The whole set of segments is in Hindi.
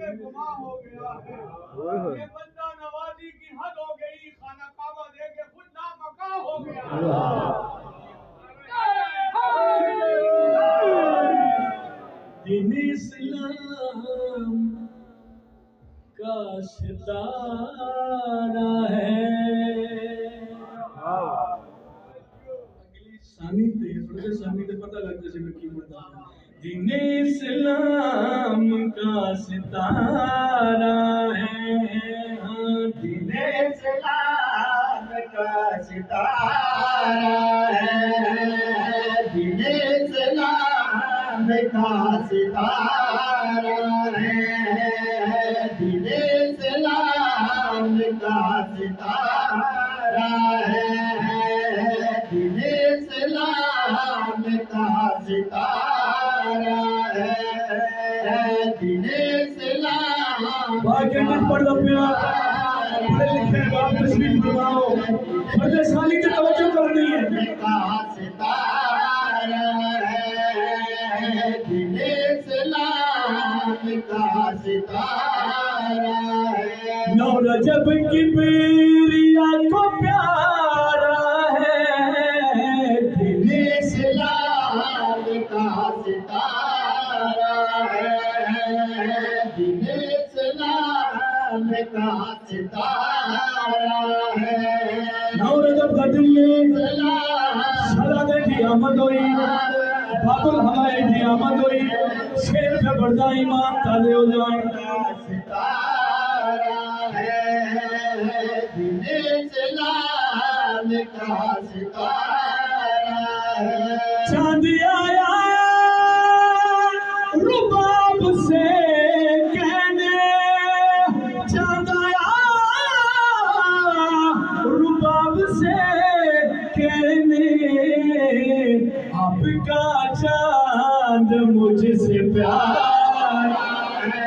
से गुमा हो गया है। ये बंदा नवाजी की हद हो गई, खाना काबा दे के खुद नामका हो गया। दिन इस्लाम का सितारा है। अगली सानी थे थोड़े सानी थे पता लगता है मैं की बोलता हूं। दिन इस्लाम का सितारा है। हाँ, दिन इस्लाम का सितारा है। दिन इस्लाम का सितारा है। दिन इस्लाम का सितारा है। दिन इस्लाम का सितारा है। दिन इस्लाम भाई कैंडिडेट पढ़ दो प्यार पढ़े लिखे बाप तशरीफ फरमाओ फर्ज साली की तवज्जो करनी है। का सितारा है। दिन इस्लाम का सितारा है। नौ रजब की पीरिया को प्यारा है। दिन इस्लाम का सितारा है। दिन इस्लाम का सितारा है। नौ रजब का दिन में सलादे की आमद हुई, बाबुल हवाए की आमद हुई, शेर पे बढ़ता ईमान ताज़े हो जाए। सितारा है। दिन इस्लाम का सितारा है। चांद आया रुबाब से कहने, चांद आया रुबाब से कहने, आपका चांद मुझसे प्यारा है।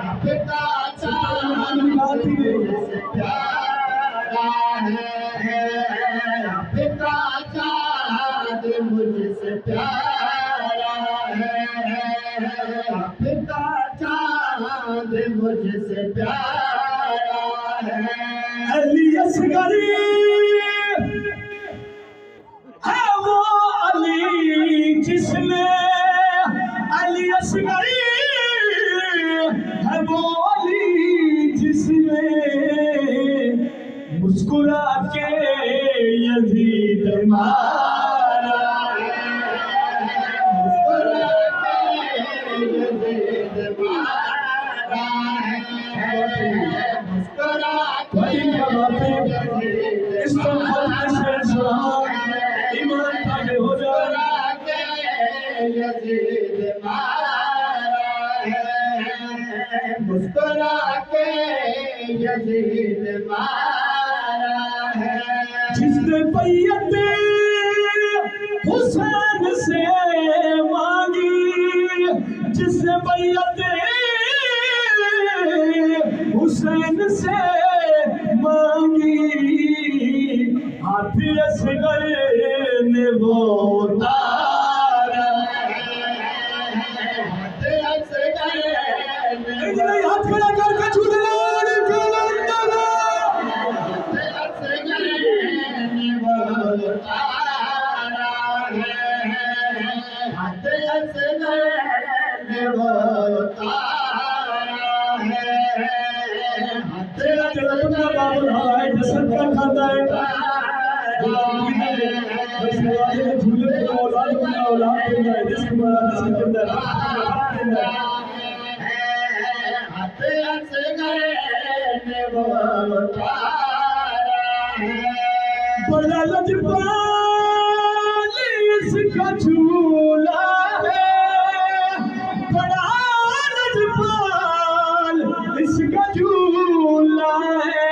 आपका चांद मुझसे प्यारा है। आपका चांद मुझसे प्यारा है। आपका चांद मुझसे प्यारा है। अली असगरी है वो अली जिसने, अली असगरी है वो अली जिसने मुस्कुरा के यजीद मारा है। मुस्कुरा के यजीद मारा है। मुस्कुरा के इस तरह से ईमान ताज़े हो जाए। यजीद मारा है। मुस्कुरा के यजीद मारा है। जिसने बैयत हुसैन से मांगी, जिसने बैयत हुसैन से मांगी, हाथी असगर ने वो उतारा हाथ खड़ा करके झूले बाबुल हवाए जसद का खाता है। झूले को औलाद बना औलाद बन जाए जिसके बाद जिसके अंदर बड़ा लजपाल इसका झूला है। बड़ा लजपाल इसका झूला है।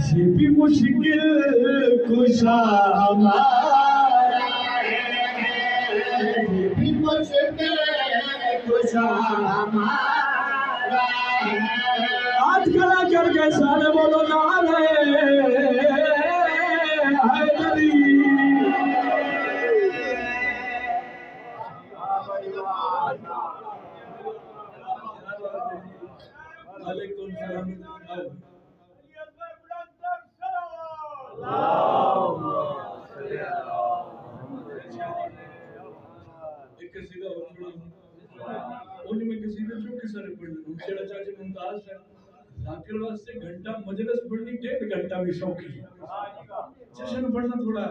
ये भी मुश्किल कुशा हमारा है। ये भी मुश्किल कुशा हमारा है। हाथ खड़ा करके सारे बोलो नारे हैदरी। वालेकुम सलाम। आओ। अली असगर बुलंदर सलावत। एक कसीदा और पढ़ो। उनमें कसीदे चौके सारे पढ़ लो। शेरा चाचा मुमताज है। जाकिर वास्ते घंटा मजलिस पढ़नी 1.5 घंटा भी शौकी है। जश्न पढ़ना थोड़ा